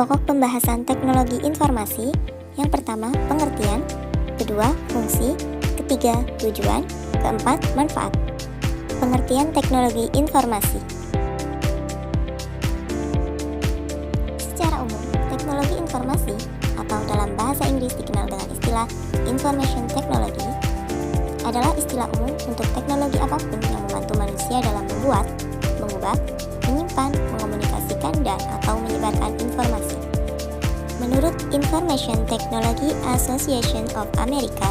pokok pembahasan teknologi informasi. Yang pertama, pengertian. Kedua, fungsi. Ketiga, tujuan. Keempat, manfaat. Pengertian teknologi informasi. Secara umum, teknologi informasi atau dalam bahasa Inggris dikenal dengan istilah information technology adalah istilah umum untuk teknologi apapun yang membantu manusia dalam membuat, mengubah, menyimpan, mengomunikasikan, dan atau menyebarkan informasi. Menurut Information Technology Association of America,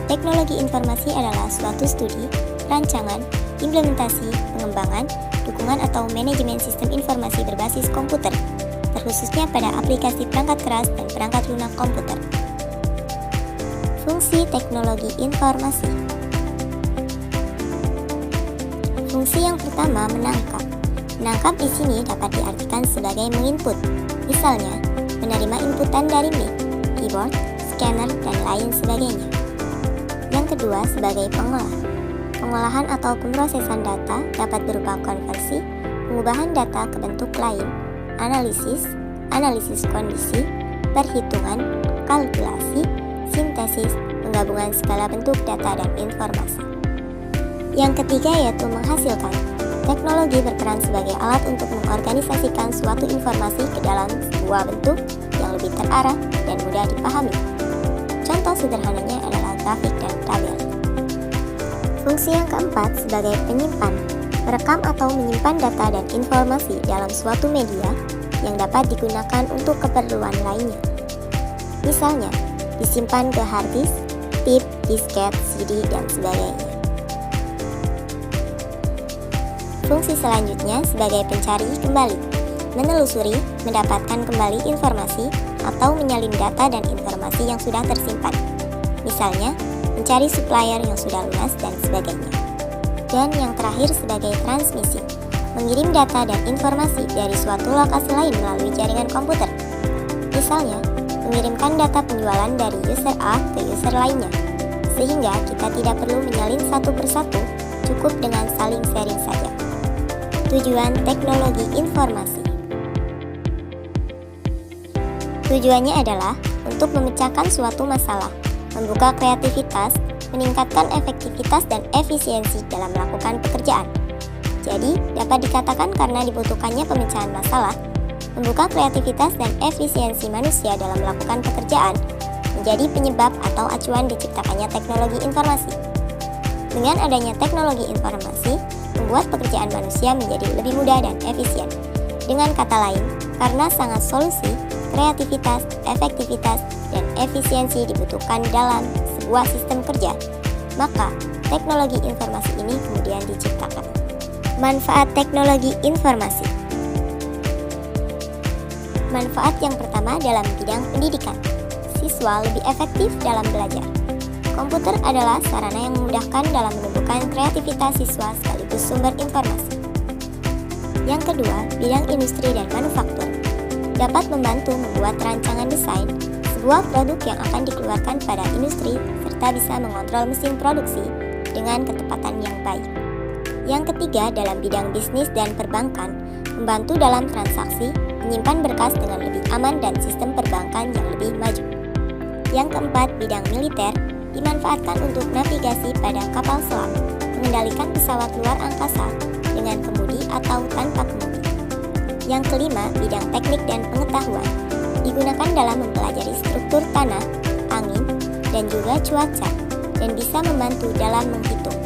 teknologi informasi adalah suatu studi, rancangan, implementasi, pengembangan, dukungan atau manajemen sistem informasi berbasis komputer, terkhususnya pada aplikasi perangkat keras dan perangkat lunak komputer. Fungsi teknologi informasi. Fungsi yang pertama, menangkap. Menangkap di sini dapat diartikan sebagai menginput, misalnya menerima inputan dari mic, keyboard, scanner, dan lain sebagainya. Yang kedua, sebagai pengolah. Pengolahan atau pemrosesan data dapat berupa konversi, pengubahan data ke bentuk lain, analisis, analisis kondisi, perhitungan, kalkulasi, sintesis, penggabungan segala bentuk data dan informasi. Yang ketiga yaitu menghasilkan. Teknologi berperan sebagai alat untuk mengorganisasikan suatu informasi ke dalam sebuah bentuk yang lebih terarah dan mudah dipahami. Contoh sederhananya adalah grafik dan tabel. Fungsi yang keempat sebagai penyimpan, merekam atau menyimpan data dan informasi dalam suatu media yang dapat digunakan untuk keperluan lainnya. Misalnya, disimpan ke hard disk, tip, disket, CD, dan sebagainya. Fungsi selanjutnya sebagai pencari kembali, menelusuri, mendapatkan kembali informasi, atau menyalin data dan informasi yang sudah tersimpan. Misalnya, mencari supplier yang sudah lunas dan sebagainya. Dan yang terakhir sebagai transmisi, mengirim data dan informasi dari suatu lokasi lain melalui jaringan komputer. Misalnya, mengirimkan data penjualan dari user A ke user lainnya, sehingga kita tidak perlu menyalin satu persatu, cukup dengan saling sharing saja. Tujuan teknologi informasi. Tujuannya adalah untuk memecahkan suatu masalah, membuka kreativitas, meningkatkan efektivitas dan efisiensi dalam melakukan pekerjaan. Jadi, dapat dikatakan karena dibutuhkannya pemecahan masalah, membuka kreativitas dan efisiensi manusia dalam melakukan pekerjaan, menjadi penyebab atau acuan diciptakannya teknologi informasi. Dengan adanya teknologi informasi, membuat pekerjaan manusia menjadi lebih mudah dan efisien. Dengan kata lain, karena sangat solusi, kreativitas, efektivitas, dan efisiensi dibutuhkan dalam sebuah sistem kerja, maka teknologi informasi ini kemudian diciptakan. Manfaat teknologi informasi. Manfaat yang pertama dalam bidang pendidikan. Siswa lebih efektif dalam belajar. Komputer adalah sarana yang memudahkan dalam menumbuhkan kreativitas siswa sekaligus sumber informasi. Yang kedua, bidang industri dan manufaktur. Dapat membantu membuat rancangan desain sebuah produk yang akan dikeluarkan pada industri serta bisa mengontrol mesin produksi dengan ketepatan yang baik. Yang ketiga, dalam bidang bisnis dan perbankan, membantu dalam transaksi, menyimpan berkas dengan lebih aman dan sistem perbankan yang lebih maju. Yang keempat, bidang militer, dimanfaatkan untuk navigasi pada kapal selam, mengendalikan pesawat luar angkasa dengan kemudi atau tanpa kemudi. Yang kelima, bidang teknik dan pengetahuan, digunakan dalam mempelajari struktur tanah, angin, dan juga cuaca, dan bisa membantu dalam menghitung.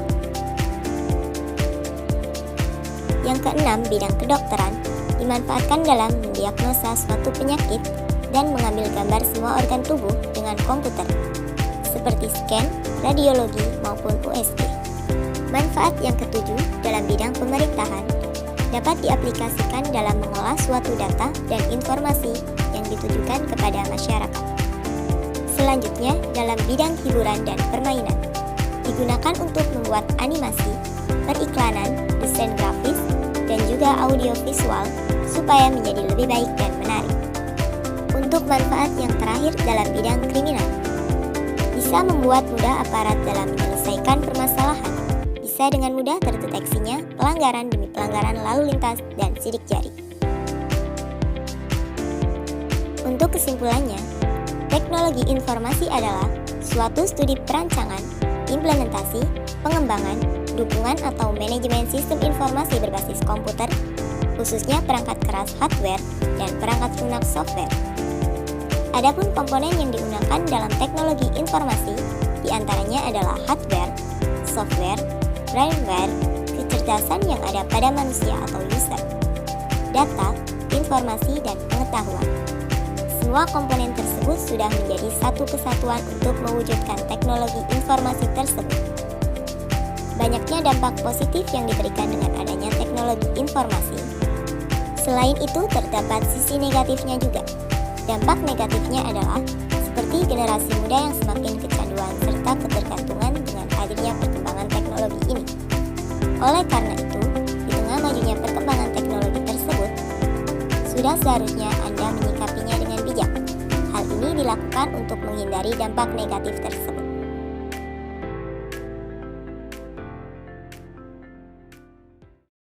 Yang keenam, bidang kedokteran, dimanfaatkan dalam mendiagnosa suatu penyakit dan mengambil gambar semua organ tubuh dengan komputer, seperti scan, radiologi, maupun USG. Manfaat yang ketujuh dalam bidang pemerintahan dapat diaplikasikan dalam mengolah suatu data dan informasi yang ditujukan kepada masyarakat. Selanjutnya, dalam bidang hiburan dan permainan, digunakan untuk membuat animasi, periklanan, desain grafis, dan juga audio visual supaya menjadi lebih baik dan menarik. Untuk manfaat yang terakhir dalam bidang kriminal, bisa membuat mudah aparat dalam menyelesaikan permasalahan, bisa dengan mudah terdeteksinya pelanggaran demi pelanggaran lalu lintas dan sidik jari. Untuk kesimpulannya, teknologi informasi adalah suatu studi perancangan, implementasi, pengembangan, dukungan atau manajemen sistem informasi berbasis komputer, khususnya perangkat keras hardware dan perangkat lunak software. Adapun komponen yang digunakan dalam teknologi informasi diantaranya adalah hardware, software, firmware, kecerdasan yang ada pada manusia atau user, data, informasi, dan pengetahuan. Semua komponen tersebut sudah menjadi satu kesatuan untuk mewujudkan teknologi informasi tersebut. Banyaknya dampak positif yang diberikan dengan adanya teknologi informasi. Selain itu, terdapat sisi negatifnya juga. Dampak negatifnya adalah seperti generasi muda yang semakin kecanduan serta ketergantungan dengan adanya perkembangan teknologi ini. Oleh karena itu, di tengah majunya perkembangan teknologi tersebut, sudah seharusnya Anda menyikapinya dengan bijak. Hal ini dilakukan untuk menghindari dampak negatif tersebut.